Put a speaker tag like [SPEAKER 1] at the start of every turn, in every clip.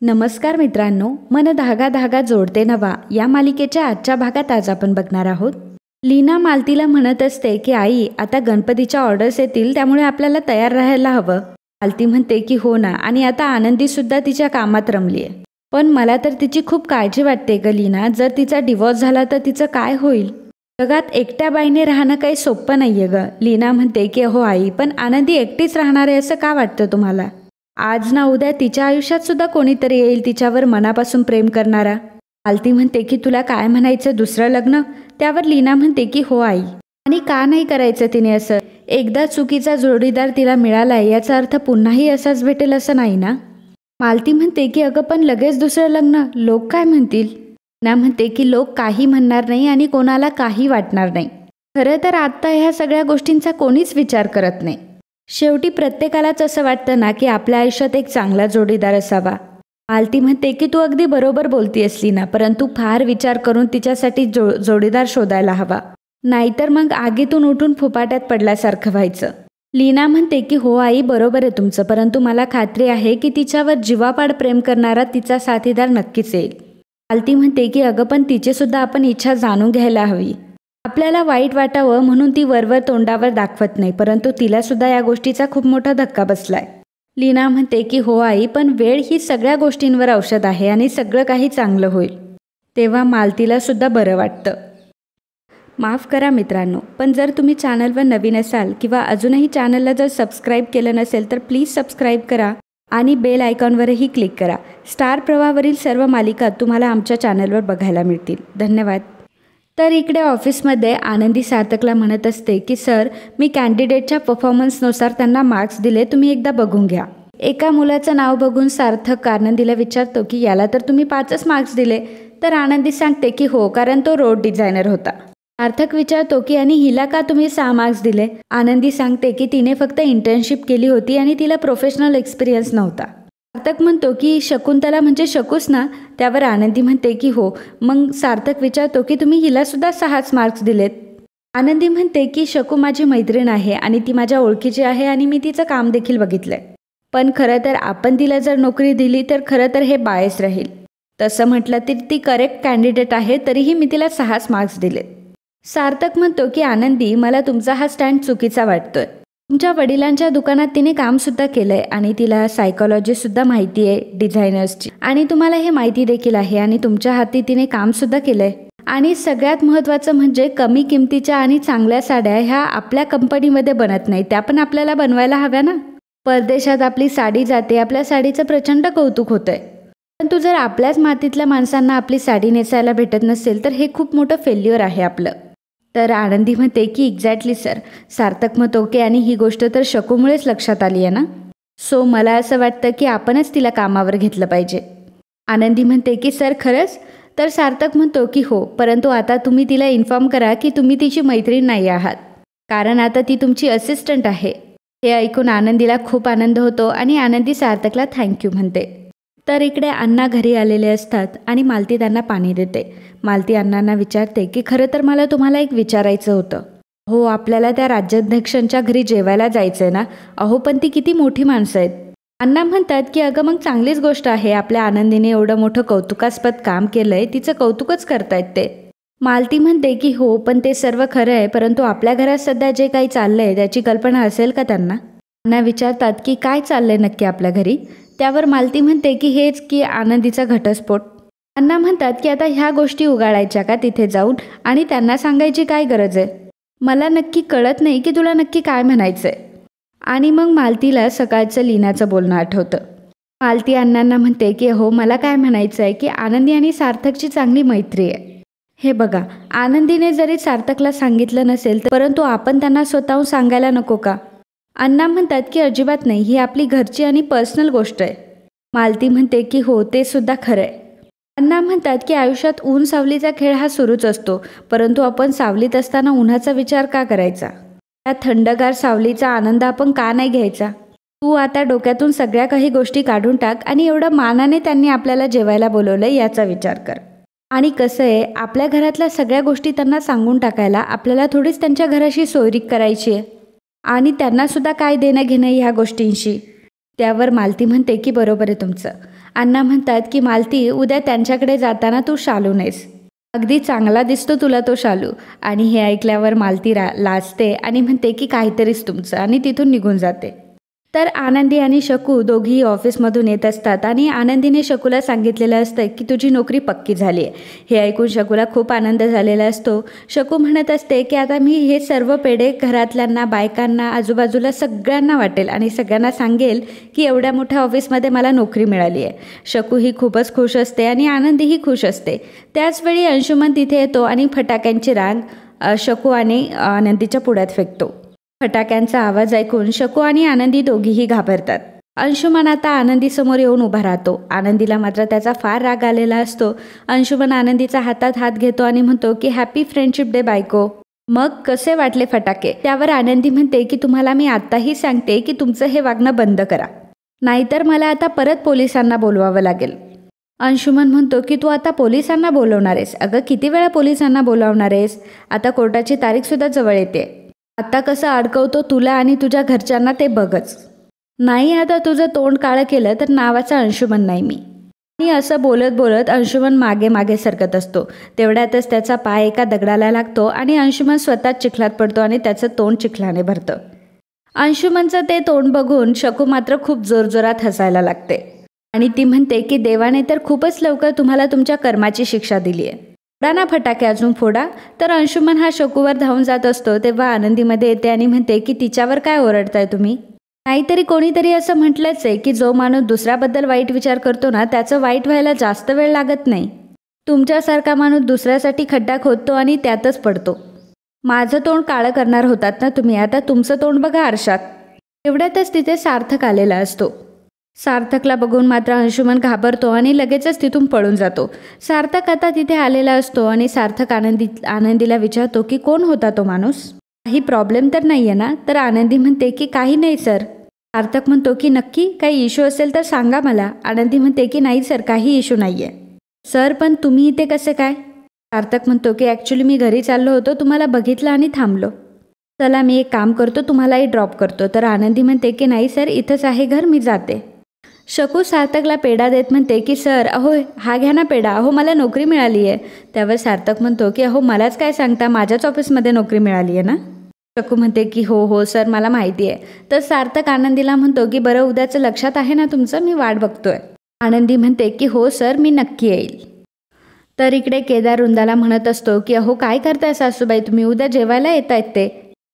[SPEAKER 1] नमस्कार मित्रांनो, मन धागा धागा जोडते नवा या मालिकेच्या आजच्या भागात आज आपण बघणार आहोत. लीना मालतीला म्हणत असते की आई, आता गणपतीच्या ऑर्डर्स येतील, त्यामुळे आपल्याला तयार राहायला हवं. मालती म्हणते की हो ना, आणि आता आनंदी सुद्धा तिच्या कामात रमलीये. पण मला तर तिची खूप काळजी वाटते ग लीना. जर तिचा डिवोर्स झाला तर तिचं काय होईल? जगात एकट्या बाईने राहणं काही सोपं नाहीये ग. लीना म्हणते की हो आई, पण आनंदी एकटीच राहणार आहे असं का वाटतं तुम्हाला? आज ना उद्या तिच्या आयुष्यात सुद्धा कोणीतरी येईल तिच्यावर मनापासून प्रेम करणारा. मालती म्हणते की तुला काय म्हणायचं, दुसरं लग्न? त्यावर लीना म्हणते की हो आई, आणि का नाही करायचं तिने असं? एकदा चुकीचा जोडीदार तिला मिळालाय याचा अर्थ पुन्हाही असाच भेटेल असं नाही ना. मालती म्हणते की अगं पण लगेच दुसरं लग्न, लोक काय म्हणतील? लीना म्हणते की लोक काही म्हणणार नाही आणि कोणाला काही वाटणार नाही. खरं तर आता ह्या सगळ्या गोष्टींचा कोणीच विचार करत नाही. शेवटी प्रत्येकालाच असं वाटतं ना की आपल्या आयुष्यात एक चांगला जोडीदार असावा. मालती म्हणते की तू अगदी बरोबर बोलती असली ना, परंतु फार विचार करून तिच्यासाठी जोडीदार शोधायला हवा, नाहीतर मग आगीतून उठून फुपाट्यात पडल्यासारखं व्हायचं. लीना म्हणते की हो आई, बरोबर आहे तुमचं, परंतु मला खात्री आहे की तिच्यावर जीवापाड प्रेम करणारा तिचा साथीदार नक्कीच येईल. मालती म्हणते की अगं पण तिची सुद्धा आपण इच्छा जाणून घ्यायला हवी. आपल्याला वाईट वाटावं म्हणून ती वरवर तोंडावर दाखवत नाही, परंतु तिला सुद्धा या गोष्टीचा खूप मोठा धक्का बसलाय. लीना म्हणते की हो आई, पण वेळ ही सगळ्या गोष्टींवर औषध आहे आणि सगळं काही चांगलं होईल. तेव्हा मालतीला सुद्धा बरं वाटतं. माफ करा मित्रांनो, पण जर तुम्ही चॅनलवर नवीन असाल किंवा अजूनही चॅनलला जर सबस्क्राईब केलं नसेल तर प्लीज सबस्क्राईब करा आणि बेल आयकॉनवरही क्लिक करा. स्टार प्रवाहावरील सर्व मालिका तुम्हाला आमच्या चॅनलवर बघायला मिळतील. धन्यवाद. तर इकडे ऑफिसमध्ये आनंदी सार्थकला म्हणत असते की सर, मी कॅन्डिडेटच्या परफॉर्मन्सनुसार त्यांना मार्क्स दिले, तुम्ही एकदा बघून घ्या. एका मुलाचं नाव बघून सार्थक आनंदीला विचारतो की याला तर तुम्ही 5च मार्क्स दिले. तर आनंदी सांगते की हो, कारण तो रोड डिझायनर होता. सार्थक विचारतो की आणि हिला का तुम्ही 6 मार्क्स दिले? आनंदी सांगते की तिने फक्त इंटर्नशिप केली होती आणि तिला प्रोफेशनल एक्सपिरियन्स नव्हता. सार्थक म्हणतो की शकुंतला म्हणजे शकूच ना? त्यावर आनंदी म्हणते की हो. मग सार्थक विचारतो की तुम्ही हिला सुद्धा 6च मार्क्स दिलेत? आनंदी म्हणते की शकू माझी मैत्रीण आहे आणि ती माझ्या ओळखीची आहे आणि मी तिचं काम देखील बघितलंय. पण खरं तर आपण तिला जर नोकरी दिली तर खरं तर हे बायस राहील. तसं म्हटलं तर ती करेक्ट कॅन्डिडेट आहे, तरीही मी तिला 6च मार्क्स दिलेत. सार्थक म्हणतो की आनंदी, मला तुमचा हा स्टँड चुकीचा वाटतोय. तुमच्या वडिलांच्या दुकानात तिने कामसुद्धा केलं आहे आणि तिला सायकोलॉजीसुद्धा माहिती आहे डिझायनर्सची, आणि तुम्हाला हे माहिती देखील आहे, आणि तुमच्या हाती तिने कामसुद्धा केलं आहे. आणि सगळ्यात महत्त्वाचं म्हणजे कमी किमतीच्या आणि चांगल्या साड्या ह्या आपल्या कंपनीमध्ये बनत नाही, त्या पण आपल्याला बनवायला हव्या ना. परदेशात आपली साडी जाते, आपल्या साडीचं प्रचंड कौतुक होतंय, परंतु जर आपल्याच मातीतल्या माणसांना आपली साडी नेसायला भेटत नसेल तर हे खूप मोठं फेल्युअर आहे आपलं. तर आनंदी म्हणते की एक्झॅक्टली सर. सार्थक म्हणतो की आणि ही गोष्ट तर शकूमुळेच लक्षात आली आहे ना, सो मला असं वाटतं की आपणच तिला कामावर घेतलं पाहिजे. आनंदी म्हणते की सर खरंच? तर सार्थक म्हणतो की हो, परंतु आता तुम्ही तिला इन्फॉर्म करा की तुम्ही तिची मैत्रीण नाही आहात, कारण आता ती तुमची असिस्टंट आहे. हे ऐकून आनंदीला खूप आनंद होतो आणि आनंदी सार्थकला थँक्यू म्हणते. तर इकडे अण्णा घरी आलेले असतात आणि मालती त्यांना पाणी देते. मालती अण्णांना विचारते की खरं तर मला तुम्हाला एक विचारायचं होतं. हो, आपल्याला त्या राज्याध्यक्षांच्या घरी जेवायला जायचंय ना? अहो पण ती किती मोठी माणसं आहेत. अण्णा म्हणतात की अगं मग चांगलीच गोष्ट आहे, आपल्या आनंदीने एवढं मोठं कौतुकास्पद काम केलंय, तिचं कौतुकच करतायत ते. मालती म्हणते की हो, पण ते सर्व खरं आहे, परंतु आपल्या घरात सध्या जे काही चाललंय त्याची कल्पना असेल का त्यांना? अण्णा विचारतात की काय चाललंय नक्की आपल्या घरी? त्यावर मालती म्हणते की हेच की आनंदीचा घटस्फोट. अण्णा म्हणतात की आता ह्या गोष्टी उगाळायच्या का तिथे जाऊन, आणि त्यांना सांगायची काय गरज आहे? मला नक्की कळत नाही की तुला नक्की काय म्हणायचंय. आणि मग मालतीला सकाळचं लीनाचं बोलणं आठवतं. मालती अण्णांना म्हणते की हो, मला काय म्हणायचं आहे की आनंदी आणि सार्थकची चांगली मैत्री आहे. हे बघा, आनंदीने जरी सार्थकला सांगितलं नसेल परंतु आपण त्यांना स्वतःहून सांगायला नको का? अण्णा म्हणतात की अजिबात नाही, ही आपली घरची आणि पर्सनल गोष्ट आहे. मालती म्हणते की हो, ते सुद्धा खरं आहे. अण्णा म्हणतात की आयुष्यात ऊन सावलीचा खेळ हा सुरूच असतो, परंतु आपण सावलीत असताना उन्हाचा विचार का करायचा? त्या थंडगार सावलीचा आनंद आपण का नाही घ्यायचा? तू आता डोक्यातून सगळ्या काही गोष्टी काढून टाक आणि एवढ्या मानाने त्यांनी आपल्याला जेवायला बोलवलं याचा विचार कर. आणि कसं आहे, आपल्या घरातल्या सगळ्या गोष्टी त्यांना सांगून टाकायला आपल्याला थोडीच त्यांच्या घराशी सोयरीक करायची आहे, आणि त्यांना सुद्धा काय देणं घेणं ह्या गोष्टींशी. त्यावर मालती म्हणते की बरोबर आहे तुमचं. अण्णा म्हणतात की मालती, उद्या त्यांच्याकडे जाताना तू शालू नेस, अगदी चांगला दिसतो तुला तो शालू. आणि हे ऐकल्यावर मालती लाजते आणि म्हणते की काहीतरीच तुमचं, आणि तिथून निघून जाते. तर आनंदी आणि शकू दोघीही ऑफिसमधून येत असतात आणि आनंदीने शकूला सांगितलेलं असतं की तुझी नोकरी पक्की झाली आहे. हे ऐकून शकूला खूप आनंद झालेला असतो. शकू म्हणत असते की आता मी हे सर्व पेढे घरातल्यांना, बायकांना, आजूबाजूला सगळ्यांना वाटेल आणि सगळ्यांना सांगेल की एवढ्या मोठ्या ऑफिसमध्ये मला नोकरी मिळाली आहे. शकू ही खूपच खुश असते आणि आनंदीही खुश असते. त्याचवेळी अंशुमन तिथे येतो आणि फटाक्यांची रांग शकू आणि आनंदीच्या पुढ्यात फेकतो. फटाक्यांचा आवाज ऐकून शकू आणि आनंदी दोघीही घाबरतात. अंशुमन आता आनंदीसमोर येऊन उभा राहतो. आनंदीला मात्र त्याचा फार राग आलेला असतो. अंशुमन आनंदीचा हातात हात घेतो आणि म्हणतो की हॅपी फ्रेंडशिप डे बायको, मग कसे वाटले फटाके? त्यावर आनंदी म्हणते की तुम्हाला मी आत्ताही सांगते की तुमचं हे वागणं बंद करा, नाहीतर मला आता परत पोलिसांना बोलवावं लागेल. अंशुमन म्हणतो की तू आता पोलिसांना बोलवणार आहेस? अगं किती वेळा पोलिसांना बोलावणार आहेस? आता कोर्टाची तारीखसुद्धा जवळ येते. आता कसं अडकवतो तुला आणि तुझ्या घरच्यांना ते बघच. नाही आता तुझं तोंड काळं केलं तर नावाचा अंशुमन नाही मी. आणि असं बोलत बोलत अंशुमन मागे मागे सरकत असतो. तेवढ्यातच त्याचा पाय एका दगडाला लागतो आणि अंशुमन स्वतःच चिखलात पडतो आणि त्याचं तोंड चिखलाने भरतं. अंशुमनचं ते तोंड बघून शकू मात्र खूप जोरजोरात हसायला लागते आणि ती म्हणते की देवाने तर खूपच लवकर तुम्हाला तुमच्या कर्माची शिक्षा दिली आहे. फोडा ना फटाके, अजून फोडा. तर अंशुमन हा शकूवर धावून जात असतो तेव्हा आनंदीमध्ये येते आणि म्हणते की तिच्यावर काय ओरडताय तुम्ही? नाहीतरी कोणीतरी असं म्हटलंच आहे की जो माणूस दुसऱ्याबद्दल वाईट विचार करतो ना त्याचं वाईट व्हायला जास्त वेळ लागत नाही. तुमच्यासारखा माणूस दुसऱ्यासाठी खड्डा खोदतो आणि त्यातच पडतो. माझं तोंड काळं करणार होतात ना तुम्ही, आता तुमचं तोंड बघा आरशात. एवढ्यातच तिथे सार्थक आलेला असतो. सार्थकला बघून मात्र अंशुमन घाबरतो आणि लगेचच तिथून पळून जातो. सार्थक आता तिथे आलेला असतो आणि सार्थक आनंदीला विचारतो की कोण होता तो माणूस? काही प्रॉब्लेम तर नाही आहे ना? तर आनंदी म्हणते की काही नाही सर. सार्थक म्हणतो की नक्की काही इश्यू असेल तर सांगा मला. आनंदी म्हणते की नाही सर, काही इश्यू नाही आहे. सर पण तुम्ही इथे कसे काय? सार्थक म्हणतो की ॲक्च्युली मी घरी चाललो होतो, तुम्हाला बघितलं आणि थांबलो. चला मी एक काम करतो, तुम्हालाही ड्रॉप करतो. तर आनंदी म्हणते की नाही सर, इथंच आहे घर, मी जाते. शकू सार्थकला पेढा देत म्हणते की सर अहो हा घ्या ना पेढा, अहो मला नोकरी मिळाली आहे. त्यावर सार्थक म्हणतो की अहो मलाच काय सांगता, माझ्याच ऑफिसमध्ये नोकरी मिळाली आहे ना? शकू म्हणते की हो हो सर, मला माहिती आहे. तर सार्थक आनंदीला म्हणतो की बरं उद्याचं लक्षात आहे ना तुमचं, मी वाट बघतोय. आनंदी म्हणते की हो सर, मी नक्की येईल. तर इकडे केदार वृंदाला म्हणत असतो की अहो काय करताय सासूबाई तुम्ही, उद्या जेवायला येत आहेत ते,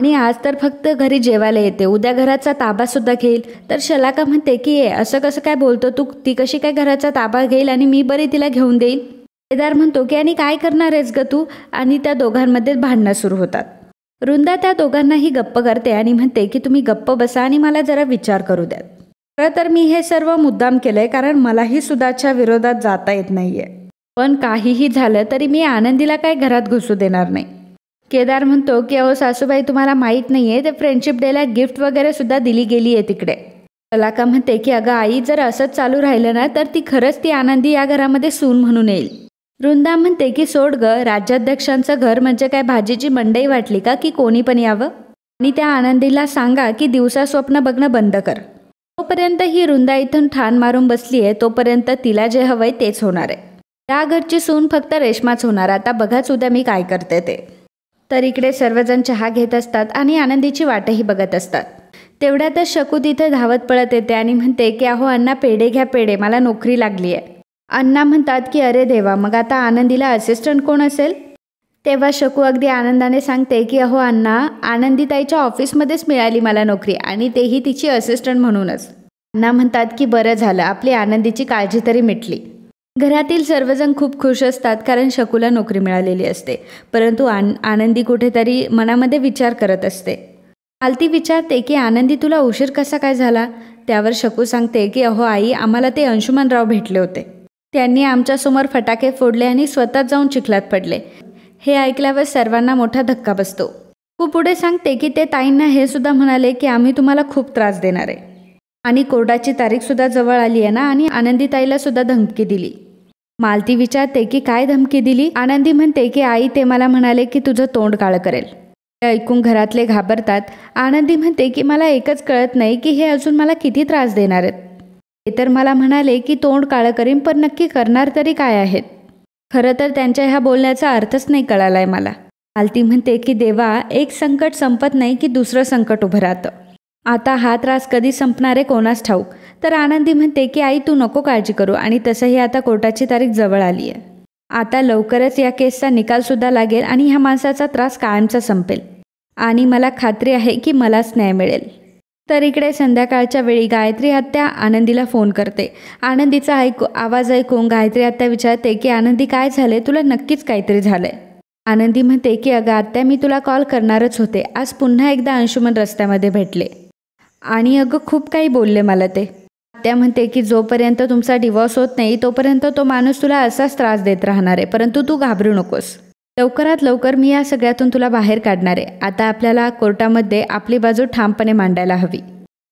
[SPEAKER 1] आणि आज तर फक्त घरी जेवायला येते, उद्या घराचा ताबासुद्धा घेईल. तर शलाका म्हणते की असं कसं काय बोलतो तू, ती कशी काय घराचा ताबा घेईल आणि मी बरी तिला घेऊन देईल? केदार म्हणतो की आणि काय करणार आहेस ग तू? आणि त्या दोघांमध्ये भांडणं सुरू होतात. वृंदा त्या दोघांनाही गप्प करते आणि म्हणते की तुम्ही गप्प बसा आणि मला जरा विचार करू द्या. खरं तर मी हे सर्व मुद्दाम केलंय कारण मलाही सुधाच्या विरोधात जाता येत नाहीये, पण काहीही झालं तरी मी आनंदीला काय घरात घुसू देणार नाही. केदार म्हणतो की अहो सासूबाई तुम्हाला माहीत नाही आहे, ते फ्रेंडशिप डेला गिफ्ट वगैरे सुद्धा दिली गेली आहे तिकडे. शलाका म्हणते की अगं आई, जर असंच चालू राहिलं ना तर ती खरंच ती आनंदी या घरामध्ये सून म्हणून येईल. वृंदा म्हणते की सोड ग, राज्याध्यक्षांचं घर म्हणजे काय भाजीची मंडई वाटली का की कोणी पण यावं? आणि त्या आनंदीला सांगा की दिवसा स्वप्न बघणं बंद कर. तोपर्यंत ही वृंदा इथून ठाण मारून बसली आहे, तोपर्यंत तिला जे हवंय तेच होणार आहे. त्या घरची सून फक्त रेशमाच होणार. आता बघाच उद्या मी काय करते ते. तर इकडे सर्वजण चहा घेत असतात आणि आनंदीची वाटही बघत असतात. तेवढ्यातच शकू तिथे धावत पळत येते आणि म्हणते की अहो अण्णा पेढे घ्या पेढे, मला नोकरी लागली आहे. अण्णा म्हणतात की अरे देवा, मग आता आनंदीला असिस्टंट कोण असेल? तेव्हा शकू अगदी आनंदाने सांगते की अहो अण्णा, आनंदीताईच्या ऑफिसमध्येच मिळाली मला नोकरी, आणि तेही तिची असिस्टंट म्हणूनच. अण्णा म्हणतात की बरं झालं, आपली आनंदीची काळजी तरी मिटली. घरातील सर्वजण खूप खुश असतात कारण शकूला नोकरी मिळालेली असते. परंतु आनंदी कुठेतरी मनामध्ये विचार करत असते. मालती विचारते की आनंदी तुला उशीर कसा काय झाला? त्यावर शकू सांगते की अहो आई, आम्हाला ते अंशुमनराव भेटले होते, त्यांनी आमच्यासमोर फटाके फोडले आणि स्वतः जाऊन चिखलात पडले. हे ऐकल्यावर सर्वांना मोठा धक्का बसतो. खूप पुढे सांगते की ते ताईंना हे सुद्धा म्हणाले की आम्ही तुम्हाला खूप त्रास देणार आहे, आणि कोर्टाची तारीखसुद्धा जवळ आली आहे ना, आणि आनंदीताईला सुद्धा धमकी दिली. मालती विचारते की काय धमकी दिली? आनंदी म्हणते की आई, ते मला म्हणाले की तुझं तोंड काळं करेल. हे ऐकून घरातले घाबरतात. आनंदी म्हणते की मला एकच कळत नाही की हे अजून मला किती त्रास देणार आहेत. ते तर मला म्हणाले की तोंड काळं करीन, पण नक्की करणार तरी काय आहेत? खरं तर त्यांच्या ह्या बोलण्याचा अर्थच नाही कळालाय मला. मालती म्हणते की देवा, एक संकट संपत नाही की दुसरं संकट उभं राहतं. आता हा त्रास कधी संपणार आहे कोणास ठाऊक. तर आनंदी म्हणते की आई तू नको काळजी करू, आणि तसंही आता कोर्टाची तारीख जवळ आली आहे. आता लवकरच या केसचा निकालसुद्धा लागेल आणि ह्या माणसाचा त्रास कायमचा संपेल, आणि मला खात्री आहे की मलाच न्याय मिळेल. तर इकडे संध्याकाळच्या वेळी गायत्री आत्या आनंदीला फोन करते. आनंदीचा आवाज ऐकून गायत्री आत्या विचारते की आनंदी काय झाले, तुला नक्कीच काहीतरी झालंय. आनंदी म्हणते की अगं आत्या, मी तुला कॉल करणारच होते. आज पुन्हा एकदा अंशुमन रस्त्यामध्ये भेटले आणि अगं खूप काही बोलले मला ते. आत्या म्हणते की जोपर्यंत तुमचा डिवॉर्स होत नाही तोपर्यंत तो माणूस तुला असाच त्रास देत राहणार आहे, परंतु तू घाबरू नकोस. लवकरात लवकर मी या सगळ्यातून तुला बाहेर काढणार आहे. आता आपल्याला कोर्टामध्ये आपली बाजू ठामपणे मांडायला हवी.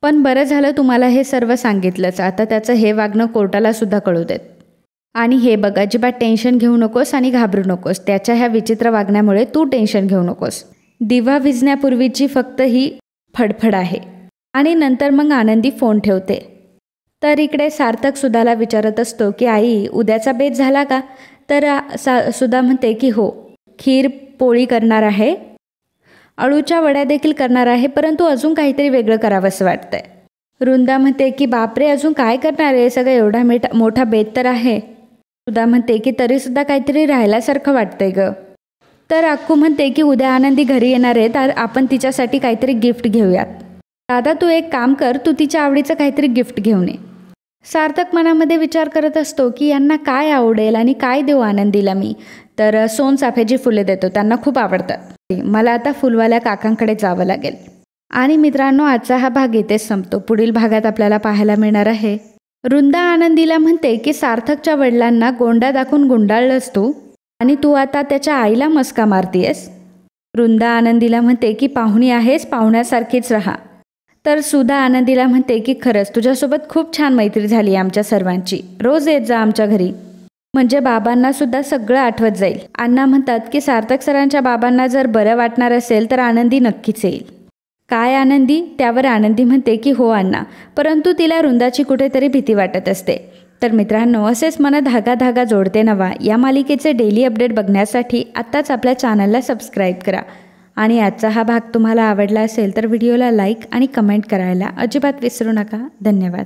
[SPEAKER 1] पण बरं झालं तुम्हाला हे सर्व सांगितलंच. आता त्याचं हे वागणं कोर्टाला सुद्धा कळू देत. आणि हे बघ, अजिबात टेन्शन घेऊ नकोस आणि घाबरू नकोस. त्याच्या ह्या विचित्र वागण्यामुळे तू टेन्शन घेऊ नकोस. दिवा विझण्यापूर्वीची फक्त ही फडफड आहे. आणि नंतर मग आनंदी फोन ठेवते. तर इकडे सार्थक सुधाला विचारत असतो की आई, उद्याचा बेत झाला का? तर सुधा म्हणते की हो, खीर पोळी करणार आहे, अळूच्या वड्या देखील करणार आहे, परंतु अजून काहीतरी वेगळं करावंसं वाटतंय. वृंदा म्हणते की बापरे, अजून काय करणार आहे? सगळं एवढा मोठा बेत तर आहे. सुधा म्हणते की तरीसुद्धा काहीतरी राहिल्यासारखं वाटतंय ग. तर अक्कू म्हणते की उद्या आनंदी घरी येणार आहे, तर आपण तिच्यासाठी काहीतरी गिफ्ट घेऊयात. दादा तू एक काम कर, तू तिच्या आवडीचं काहीतरी गिफ्ट घेऊन ये. सार्थक मनामध्ये विचार करत असतो की यांना काय आवडेल आणि काय देऊ आनंदीला मी. तर सोनचाफ्याची फुले देतो, त्यांना खूप आवडतात. मला आता फुलवाल्या काकांकडे जावं लागेल. आणि मित्रांनो, आजचा हा भाग इथेच संपतो. पुढील भागात आपल्याला पाहायला मिळणार आहे. वृंदा आनंदीला म्हणते की सार्थकच्या वडिलांना गोंडा दाखवून गुंडाळलंस तू, आणि तू आता त्याच्या आईला मस्का मारतीयस. वृंदा आनंदीला म्हणते की पाहुणी आहेस, पाहुण्यासारखीच राहा. तर सुधा आनंदीला म्हणते की खरंच तुझ्यासोबत खूप छान मैत्री झाली आमच्या सर्वांची. रोज येत जा आमच्या घरी, म्हणजे बाबांना सुद्धा सगळं आठवत जाईल. अण्णा म्हणतात की सार्थक सरांच्या बाबांना जर बरं वाटणार असेल तर आनंदी नक्कीच येईल. काय आनंदी? त्यावर आनंदी म्हणते की हो अण्णा, परंतु तिला वृंदाची कुठेतरी भीती वाटत असते. तर मित्रांनो, असेच मन धागा धागा जोडते नवा या मालिकेचे डेली अपडेट बघण्यासाठी आत्ताच आपल्या चॅनलला सबस्क्राईब करा. आणि आजचा हा भाग तुम्हाला आवडला असेल तर व्हिडिओला लाईक आणि कमेंट करायला अजिबात विसरू नका. धन्यवाद.